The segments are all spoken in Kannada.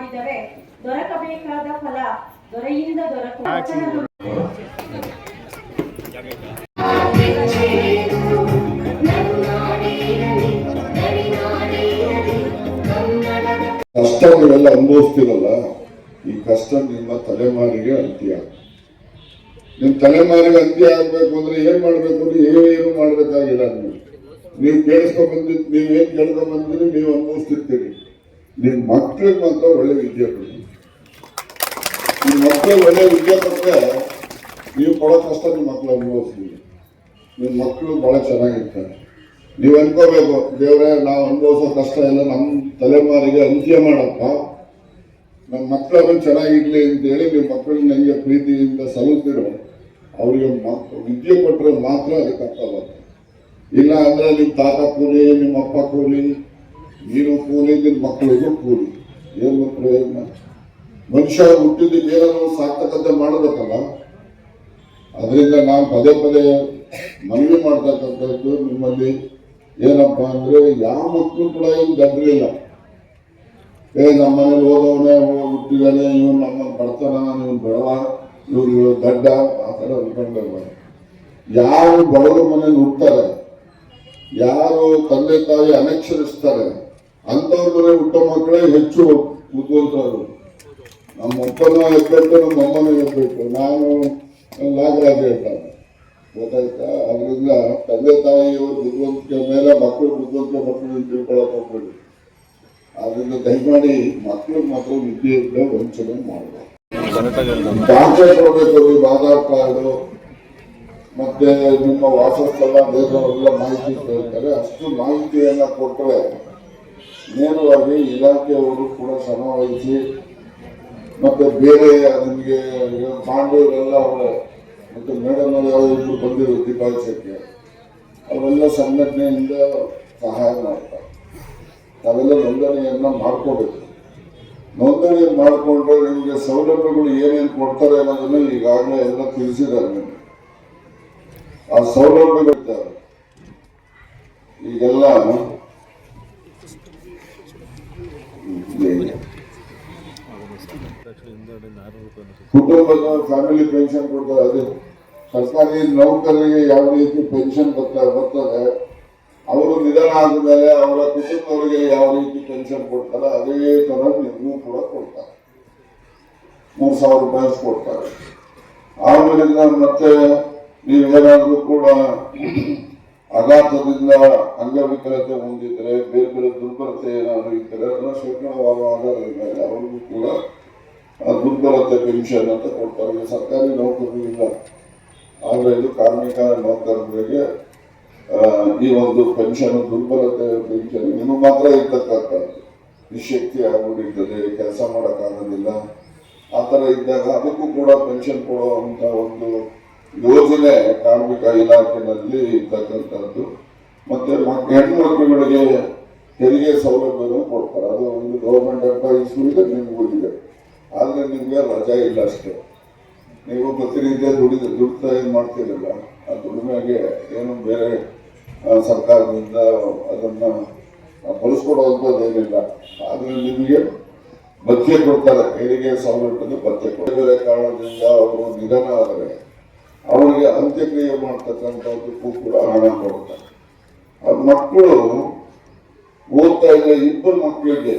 ಮಾಡಿದರೆ ದೊರಕಬೇಕಾದ ಫಲ ದೊರೆಯಿಂದ ದೊರಕುವುದು. ಕಷ್ಟ ನೀವೆಲ್ಲ ಅನುಭವಿಸ್ತಿರಲ್ಲ, ಈ ಕಷ್ಟ ನಿಮ್ಮ ತಲೆಮಾರಿಗೆ ಅಂತ್ಯ. ನಿಮ್ ತಲೆಮಾರಿಗೆ ಅಂತ್ಯ ಆಗ್ಬೇಕು ಅಂದ್ರೆ ಏನ್ ಮಾಡ್ಬೇಕು ಅಂದ್ರೆ ಏನು ಮಾಡ್ಬೇಕಾಗಿಲ್ಲ. ನೀವು ಕೇಳಿಸ್ಕೊಂಡ್ ಬಂದಿದ್ ನೀವೇನ್ ಕೇಳ್ಕೊಂಡ್ ಬಂದಿರಿ, ನೀವು ಅನುಭವಿಸ್ತಿರ್ತೀರಿ. ನಿಮ್ ಮಕ್ಳಿಗೆ ಮಾತ್ರ ಒಳ್ಳೆ ವಿದ್ಯೆ ಕೊಡಿ. ನಿಮ್ ಮಕ್ಳಿಗೆ ಒಳ್ಳೆ ವಿದ್ಯೆ ಕೊಟ್ಟರೆ ನೀವು ಕೊಡೋ ಕಷ್ಟ ನಿಮ್ಮ ಮಕ್ಳು ಅನುಭವಿಸ್ತೀವಿ. ನಿಮ್ ಮಕ್ಕಳು ಬಹಳ ಚೆನ್ನಾಗಿರ್ತಾರೆ. ನೀವು ಅನ್ಕೋಬೇಕು, ದೇವ್ರೆ ನಾವು ಅನುಭವಿಸೋ ಕಷ್ಟ ಎಲ್ಲ ನಮ್ಮ ತಲೆಮಾರಿಗೆ ಅಂತ್ಯ ಮಾಡಪ್ಪ, ನಮ್ಮ ಮಕ್ಕಳು ಚೆನ್ನಾಗಿರ್ಲಿ ಅಂತೇಳಿ ನಿಮ್ಮ ಮಕ್ಕಳನ್ನ ನಂಗೆ ಪ್ರೀತಿಯಿಂದ ಸಲುತ್ತಿರೋ ಅವ್ರಿಗೆ ವಿದ್ಯೆ ಕೊಟ್ಟರೆ ಮಾತ್ರ ಅದಕ್ಕೆ ಅರ್ಥ ಬರ್ತದೆ. ಇಲ್ಲ ಅಂದ್ರೆ ನಿಮ್ಮ ತಾತ ಕೂಲಿ, ನಿಮ್ಮ ಅಪ್ಪ ಕೂಲಿ, ನೀನು ಕೂಲಿ, ನಿನ್ನ ಮಕ್ಕಳಿಗೂ ಕೂಲಿ, ಏನು ಪ್ರಯೋಜನ? ಮನುಷ್ಯ ಹುಟ್ಟಿದ್ದಕ್ಕೆ ಏನಾದ್ರು ಸಾರ್ಥಕತೆ ಮಾಡಬೇಕಲ್ಲ. ಅದರಿಂದ ನಾನು ಪದೇ ಪದೇ ಮನವಿ ಮಾಡ್ತಕ್ಕಂಥದ್ದು ನಿಮ್ಮಲ್ಲಿ ಏನಪ್ಪಾ ಅಂದ್ರೆ, ಯಾವ ಮಕ್ಕಳು ಕೂಡ ಏನು ಗಡ್ರಿಲ್ಲ. ನಮ್ಮ ಮನೇಲಿ ಓದವನೇ ಹುಟ್ಟಿದಾನೆ, ಇವನು ನಮ್ಮನ್ನು ಬರ್ತಾನ, ನೀವು ಬೆಳವ, ಇವ್ರು ಗಡ್ಡ, ಆ ಥರ ಅನ್ಕೊಂಡಲ್ಲ. ಯಾರು ಬಡವರ ಮನೇಲಿ ಹುಡ್ತಾರೆ, ಯಾರು ತಂದೆ ತಾಯಿ ಅನಕ್ಷರಿಸ್ತಾರೆ, ಅಂಥವ್ರ ಮನೆ ಹುಟ್ಟ ಮಕ್ಕಳೇ ಹೆಚ್ಚು ಬುದ್ಧಿವಂತರು. ನಮ್ಮ ಅಪ್ಪನ ಎಬ್ಬೆಟ್ಟು ನಮ್ಮ ಅಮ್ಮನ ಎಬ್ಬೆಟ್ಟು. ನಾನು ನಾಗರಾಜ್ ಹೇಳ್ತಾರೆ, ಗೊತ್ತಾಯ್ತಾ? ಅದರಿಂದ ತಂದೆ ತಾಯಿಯವರು ಬುದ್ಧಿವಂತಿಕೆ ಮೇಲೆ ಮಕ್ಕಳು ಬುದ್ಧಿವಂತಿಕೆ ಮಕ್ಕಳು ತಿಳ್ಕೊಳ್ಳೋಕೆ ಹೋಗ್ಬೇಡಿ. ಅದರಿಂದ ದಯಮಾಡಿ ಮಕ್ಕಳು ಮಾತ್ರ ವಿದ್ಯೆಯಿಂದ ವಂಚನೆ ಮಾಡಬೇಕು. ದಾಖಲೆ ಕೊಡಬೇಕು. ನೀವು ಆಧಾರ್ ಕಾರ್ಡು ಮತ್ತೆ ನಿಮ್ಮ ವಾಸಸ್ಥಳ ಬೇರೆಲ್ಲ ಮಾಹಿತಿ ಕೇಳ್ತಾರೆ. ಅಷ್ಟು ಮಾಹಿತಿಯನ್ನ ಕೊಟ್ಟರೆ ನೇರವಾಗಿ ಇಲಾಖೆಯವರು ಕೂಡ ಶ್ರಮ ವಹಿಸಿ, ಮತ್ತೆ ಬೇರೆ ನಿಮಗೆ ಪಾಂಡವರೆಲ್ಲ ಅವರೇ, ಮತ್ತೆ ಮೇಡಮ್ ಇಬ್ಬರು ಬಂದಿರು ದೀಪಾವಳಿಸಕ್ಕೆ, ಅವೆಲ್ಲ ಸಂಘಟನೆಯಿಂದ ಸಹಾಯ ಮಾಡ್ತಾರೆ. ನಾವೆಲ್ಲ ನೋಂದಣಿಯನ್ನ ಮಾಡ್ಕೋಬೇಕು. ನೋಂದಣಿ ಮಾಡಿಕೊಂಡ್ರೆ ನಿಮಗೆ ಸೌಲಭ್ಯಗಳು ಏನೇನು ಕೊಡ್ತಾರೆ ಅನ್ನೋದನ್ನ ಈಗಾಗಲೇ ಎಲ್ಲ ತಿಳಿಸಿದ್ದಾರೆ. ನಿಮಗೆ ಆ ಸೌಲಭ್ಯಗಳಿರ್ತಾರೆ. ಈಗೆಲ್ಲ ಕುಟುಂಬದ ಫ್ಯಾಮಿಲಿ ಪೆನ್ಷನ್ ಕೊಡ್ತಾರೆ. ಅದೇ ಸರ್ಕಾರಿ ನೌಕರರಿಗೆ ಯಾವ ರೀತಿ ಪೆನ್ಷನ್ ಬರ್ತದೆ, ಅವರು ನಿಧನ ಆದ್ಮೇಲೆ ಅವರ ಕುಟುಂಬದವರಿಗೆ ಯಾವ ರೀತಿ ಪೆನ್ಷನ್ ಕೊಡ್ತಾರೆ, ಅದೇ ತರ ನಿಮಗೂ ಕೂಡ ಕೊಡ್ತಾರೆ. 3,000 ರೂಪಾಯಿ ಕೊಡ್ತಾರೆ. ಆಮೇಲಿಂದ ಮತ್ತೆ ನೀವೇನಾದ್ರೂ ಕೂಡ ಆಘಾತದಿಂದ ಅಂಗವಿಕಲತೆ ಹೊಂದಿದ್ರೆ, ಬೇರೆ ಬೇರೆ ದುರ್ಬಲತೆ ಏನಾದ್ರು ಇದ್ದರೆ ಅದನ್ನ ಶೇಕಡಾವಾರು ಆಧಾರದ ಮೇಲೆ ಅವ್ರಿಗೂ ಕೂಡ ದುರ್ಬಲತೆ ಪೆನ್ಷನ್ ಅಂತ ಕೊಡ್ತಾರೆ. ಸರ್ಕಾರಿ ನೌಕರರಿಗಿಲ್ಲ, ಆದ್ರೆ ಇದು ಕಾರ್ಮಿಕ ನೌಕರರಿಗೆ ಈ ಒಂದು ಪೆನ್ಷನ್, ದುರ್ಬಲತೆ ಪೆನ್ಷನ್ ನಿಮಗೆ ಮಾತ್ರ ಇರ್ತಕ್ಕಂಥದ್ದು. ನಿಶಕ್ತಿ ಆಗ್ಬಿಟ್ಟಿರ್ತದೆ, ಕೆಲಸ ಮಾಡೋಕ್ಕಾಗೋದಿಲ್ಲ, ಆ ಥರ ಇದ್ದಾಗ ಅದಕ್ಕೂ ಕೂಡ ಪೆನ್ಷನ್ ಕೊಡುವಂಥ ಒಂದು ಯೋಜನೆ ಕಾರ್ಮಿಕ ಇಲಾಖೆಯಲ್ಲಿ ಇರ್ತಕ್ಕಂಥದ್ದು. ಮತ್ತೆ ಹೆಣ್ಮಕ್ಳುಗಳಿಗೆ ತೆರಿಗೆ ಸೌಲಭ್ಯನೂ ಕೊಡ್ತಾರೆ. ಅದು ಒಂದು ಗೌರ್ಮೆಂಟ್ ಎಂಪ್ಲಾಯೀಸ್ ಇದೆ, ನಿಮ್ಗೂ ಇದೆ. ಆದರೆ ನಿಮಗೆ ರಜಾ ಇಲ್ಲ ಅಷ್ಟೇ. ನೀವು ಪ್ರತಿನಿತ್ಯ ದುಡ್ತಾ ಏನು ಮಾಡ್ತಿರಲ್ಲ, ಆ ದುಡಿಮೆಗೆ ಏನು ಬೇರೆ ಸರ್ಕಾರದಿಂದ ಅದನ್ನ ಬಳಸ್ಕೊಡುವಂಥದ್ದೇನಿಲ್ಲ. ಆದರೆ ನಿಮಗೆ ಭತ್ಯೆ ಕೊಡ್ತಾರೆ, ಹೆರಿಗೆ ಸೌಲಭ್ಯದ ಭತ್ಯೆ ಕೊಡ್ತಾರೆ. ಬೇರೆ ಕಾರಣದಿಂದ ಅವರು ನಿಧನ ಆದರೆ ಅವರಿಗೆ ಅಂತ್ಯಕ್ರಿಯೆ ಮಾಡ್ತಕ್ಕಂಥದ್ದಕ್ಕೂ ಕೂಡ ಹಣ ಕೊಡ್ತಾರೆ. ಮಕ್ಕಳು ಓದ್ತಾ ಇದ್ದ 2 ಮಕ್ಕಳಿಗೆ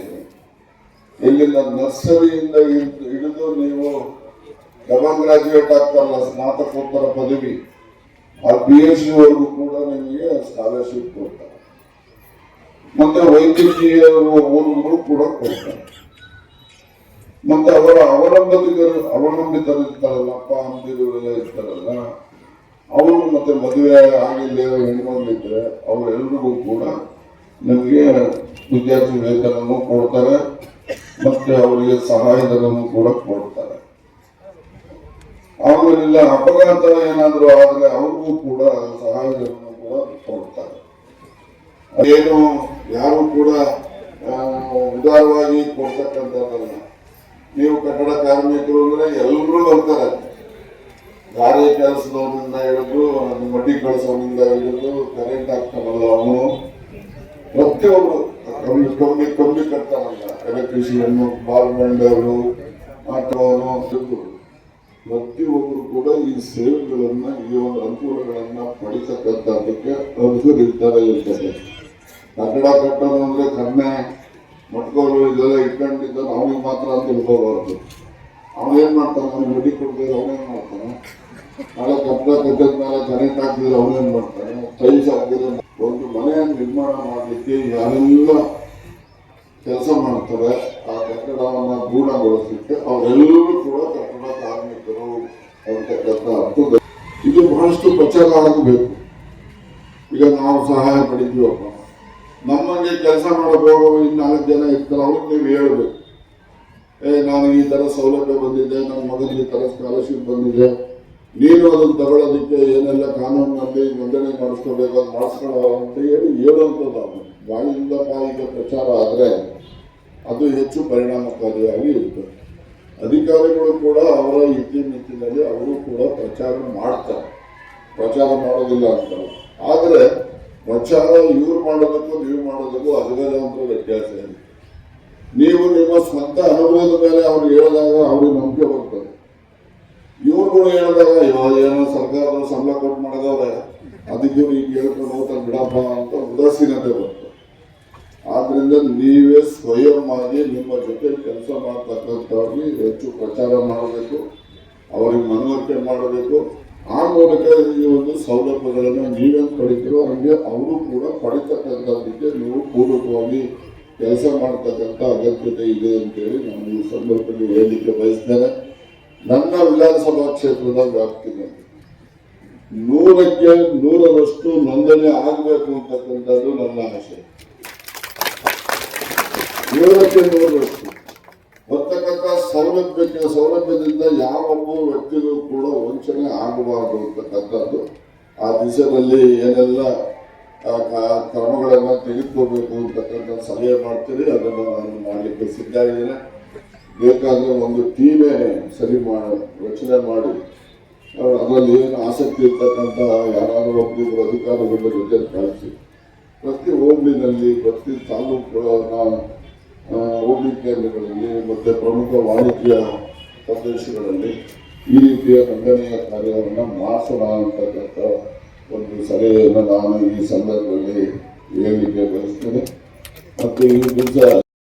ಇಲ್ಲಿಂದ ನರ್ಸರಿಯಿಂದ ಹಿಡಿದು ನೀವು ಡಬಲ್ ಗ್ರಾಜುಯೇಟ್ ಆಗ್ತಾರಲ್ಲ, ಸ್ನಾತಕೋತ್ತರ ಪದವಿ, ಆ PhD ವರೆಗೂ ಕೂಡ ನಿಮಗೆ ಸ್ಕಾಲರ್ಶಿಪ್ ಕೊಡ್ತಾರೆ. ಮತ್ತೆ ವೈದ್ಯಕೀಯ ಓದುಗಳು ಕೂಡ ಕೊಡ್ತಾರೆ. ಮತ್ತೆ ಅವರ ಅವಲಂಬಿತರಿರ್ತಾರಲ್ಲ, ಅಪ್ಪ ಅಮ್ಮಂದಿರುಗಳೆಲ್ಲ ಇರ್ತಾರಲ್ಲ, ಅವರು ಮತ್ತೆ ಮದುವೆ ಆಗಿಲ್ಲ ಹೆಣ್ಮಕ್ಳಿದ್ರೆ ಅವರೆಲ್ಲರಿಗೂ ಕೂಡ ನಿಮಗೆ ವಿದ್ಯಾರ್ಥಿ ವೇತನವನ್ನು ಕೊಡ್ತಾರೆ. ಮತ್ತೆ ಅವರಿಗೆ ಸಹಾಯಧನವನ್ನು ಕೂಡ ಕೊಡ್ತಾರೆ. ಆಮೇಲೆಲ್ಲ ಅಪಘಾತ ಏನಾದರೂ ಆದರೆ ಅವ್ರಿಗೂ ಕೂಡ ಸಹಾಯಧನವನ್ನು ಕೂಡ ಕೊಡ್ತಾರೆ. ಅದೇನು ಯಾರು ಕೂಡ ಉದಾರವಾಗಿ ಕೊಡ್ತಕ್ಕಂಥದ್ದಲ್ಲ. ನೀವು ಕಟ್ಟಡ ಕಾರ್ಮಿಕರು ಅಂದ್ರೆ ಎಲ್ಲರೂ ಬರ್ತಾರೆ. ಗಾಡಿ ಕೆಲಸದವನಿಂದ ಹಿಡಿದು ಮಡ್ಡಿ ಕಳಿಸೋನಿಂದ ಹಿಡಿದು ಕರೆಂಟ್ ಹಾಕ್ತಾರಲ್ಲ ಅವನು, ಪ್ರತಿಯೊಬ್ರು ಕಮ್ಮಿ ಕಟ್ತಾರಲ್ಲ, ಎಲೆಕ್ಟ್ರಿಷಿಯನ್, ಬಾಲ್ ಬೆಂಡರು, ಆಟೋನು, ಪ್ರತಿಯೊಬ್ಬರು ಕೂಡ ಈ ಸೇವೆಗಳನ್ನ, ಈ ಒಂದು ಅನುಕೂಲಗಳನ್ನ ಪಡಿತಕ್ಕಂಥದ್ದಕ್ಕೆ ಅರ್ಹರಿರ್ತಾರೆ ಇರ್ತಾರೆ. ಕಟ್ಟಡ ಕಟ್ಟೋದು ಅಂದ್ರೆ ಕನ್ನೆ ಮಟ್ಕೋರು ಇದೆಲ್ಲ ಇಟ್ಕೊಂಡಿದ್ದ ಅವನಿಗೆ ಮಾತ್ರ ಅಂತ ತಿಳ್ಕೋಬಾರ್ದು. ಅವನೇನ್ ಮಾಡ್ತಾನೆ, ಅವ್ನಿಗೆ ಬಡ್ಡಿ ಕೊಡ್ತಿದ್ರೆ ಅವನೇನ್ ಮಾಡ್ತಾನೆ, ನಾಳೆ ಕಟ್ಟಡ ಕಟ್ಟಿದ್ಮೇಲೆ ಕರೆಂಟ್ ಹಾಕಿದ್ರೆ ಅವನೇನ್ ಮಾಡ್ತಾನೆ, ಟೈಲ್ಸ್ ಹಾಕಿದ್ರೆ. ಒಂದು ಮನೆಯನ್ನು ನಿರ್ಮಾಣ ಮಾಡಲಿಕ್ಕೆ ಯಾರೆಲ್ಲ ಕೆಲಸ ಮಾಡ್ತಾರೆ ಆ ಕಟ್ಟಡವನ್ನ ಗೂಢಗೊಳಿಸಲಿಕ್ಕೆ ಅವರೆಲ್ಲರೂ ಕೂಡ ಕಟ್ಟಡ ಕಾರ್ಮಿಕರು ಅಂತಕ್ಕಂಥ ಅರ್ಥದ ಇದು ಬಹಳಷ್ಟು ಪ್ರಚಾರ ಆಗಬೇಕು. ಈಗ ನಾವು ಸಹಾಯ ಪಡಿತೀವಪ್ಪ, ನಮ್ಮಂಗೆ ಕೆಲಸ ಮಾಡಕ್ ಹೋಗುವ 4 ಜನ ಇರ್ತಾರೆ, ಅವ್ರಿಗೆ ನೀವು ಹೇಳ್ಬೇಕು, ನನಗೆ ಈ ತರ ಸೌಲಭ್ಯ ಬಂದಿದೆ, ನನ್ನ ಮಗನಿಗೆ ಈ ತರ ಸ್ಕಾಲರ್ಶಿಪ್ ಬಂದಿದೆ, ನೀನು ಅದನ್ನು ತಗೊಳ್ಳೋದಕ್ಕೆ ಏನೆಲ್ಲ ಕಾನೂನಿನಲ್ಲಿ ನೋಂದಣಿ ಮಾಡಿಸ್ಕೋಬೇಕು, ಅದು ಮಾಡಿಸ್ಕೊಳ್ಳೋ ಅಂತ ಹೇಳುವಂಥದ್ದು. ಅವನು ಬಾಯಿಯಿಂದ ಬಾಯಿಗೆ ಪ್ರಚಾರ ಆದರೆ ಅದು ಹೆಚ್ಚು ಪರಿಣಾಮಕಾರಿಯಾಗಿ ಇರ್ತದೆ. ಅಧಿಕಾರಿಗಳು ಕೂಡ ಅವರ ಇತಿಮಿತಿನಲ್ಲಿ ಅವರು ಕೂಡ ಪ್ರಚಾರ ಮಾಡ್ತಾರೆ, ಪ್ರಚಾರ ಮಾಡೋದಿಲ್ಲ ಅಂತಾರೆ. ಆದರೆ ಪ್ರಚಾರ ಇವ್ರು ಮಾಡೋದಕ್ಕೂ ನೀವು ಮಾಡೋದಕ್ಕೂ ಅಜಗಜಾಂತರ ವ್ಯತ್ಯಾಸ ಇದೆ. ನೀವು ನಿಮ್ಮ ಸ್ವಂತ ಅನುಭವದ ಮೇಲೆ ಅವ್ರು ಹೇಳಿದಾಗ ಅವ್ರಿಗೆ ನಂಬಿಕೆ ಬರ್ತದೆ. ಇವ್ರುಗಳು ಹೇಳಿದಾಗ ಏನೋ ಸರ್ಕಾರದ ಸಂಬಳ ಕೊಟ್ಟು ಮಾಡಿದವ್ರೆ, ಅದಕ್ಕೆ ಇವ್ರು ಈಗ ಹೇಳ್ಕೊಂಡು ಹೋಗ್ತಾರೆ ಬಿಡಪ್ಪ ಅಂತ ಉದಾಸೀನತೆ ಬರ್ತದೆ. ಆದ್ರಿಂದ ನೀವೇ ಸ್ವಯಂ ಆಗಿ ನಿಮ್ಮ ಜೊತೆ ಕೆಲಸ ಮಾಡ್ತಕ್ಕಂಥವ್ರಿಗೆ ಹೆಚ್ಚು ಪ್ರಚಾರ ಮಾಡಬೇಕು, ಅವರಿಗೆ ಮನವರಿಕೆ ಮಾಡಬೇಕು. ಆ ಮೂಲಕ ಈ ಒಂದು ಸೌಲಭ್ಯಗಳನ್ನು ನೀವೇನು ಪಡಿತೀರೋ ಹಂಗೆ ಅವರು ಕೂಡ ಪಡಿತಕ್ಕಂಥದ್ದಕ್ಕೆ ನೀವು ಪೂರ್ವಕವಾಗಿ ಕೆಲಸ ಮಾಡ್ತಕ್ಕಂಥ ಅಗತ್ಯತೆ ಇದೆ ಅಂತೇಳಿ ನಾನು ಈ ಸಂದರ್ಭದಲ್ಲಿ ಹೇಳಲಿಕ್ಕೆ ಬಯಸ್ತೇನೆ. ನನ್ನ ವಿಧಾನಸಭಾ ಕ್ಷೇತ್ರದ ವ್ಯಾಪ್ತಿನಲ್ಲಿ 100ಕ್ಕೆ 100ರಷ್ಟು ನೋಂದಣಿ ಆಗಬೇಕು ಅಂತಕ್ಕಂಥದ್ದು ನನ್ನ ಆಶೆ. 100ಕ್ಕೆ 100ರಷ್ಟು ಬರ್ತಕ್ಕಂಥ ಸೌಲಭ್ಯದಿಂದ ಯಾವೊಬ್ಬ ವ್ಯಕ್ತಿಗೂ ಕೂಡ ವಂಚನೆ ಆಗಬಾರದು ಅಂತಕ್ಕಂಥದ್ದು ಆ ದಿಶೆಯಲ್ಲಿ ಏನೆಲ್ಲ ಕ್ರಮಗಳನ್ನು ತೆಗೆದುಕೋಬೇಕು ಅಂತಕ್ಕಂಥ ಸಲಹೆ ಮಾಡ್ತೀರಿ. ಅದನ್ನು ನಾನು ಮಾಡಲಿಕ್ಕೆ ಸಿದ್ಧ ಇದ್ದೇನೆ. ಬೇಕಾದ್ರೆ ಒಂದು ಟೀಮೇ ರಚನೆ ಮಾಡಿ ಅದರಲ್ಲಿ ಏನು ಆಸಕ್ತಿ ಇರ್ತಕ್ಕಂಥ ಯಾರಾದರೂ ಒಬ್ಬರು ಅಧಿಕಾರಿಗಳ ಜೊತೆ ಕಳಿಸಿ ಪ್ರತಿ ಹೋಬಳಿನಲ್ಲಿ, ಪ್ರತಿ ತಾಲೂಕುಗಳ ಹೋಬಳಿ ಕೇಂದ್ರಗಳಲ್ಲಿ ಮತ್ತೆ ಪ್ರಮುಖ ವಾಣಿಜ್ಯ ಪ್ರದೇಶಗಳಲ್ಲಿ ಈ ರೀತಿಯ ನೋಂದಣಿಯ ಕಾರ್ಯವನ್ನು ಮಾಡಿಸೋಣ ಅಂತಕ್ಕಂಥ ಒಂದು ಸಲಹೆಯನ್ನು ನಾನು ಈ ಸಂದರ್ಭದಲ್ಲಿ ಹೇಳಲಿಕ್ಕೆ ಬಯಸ್ತೇನೆ. ಮತ್ತು ಈ ದಿವಸ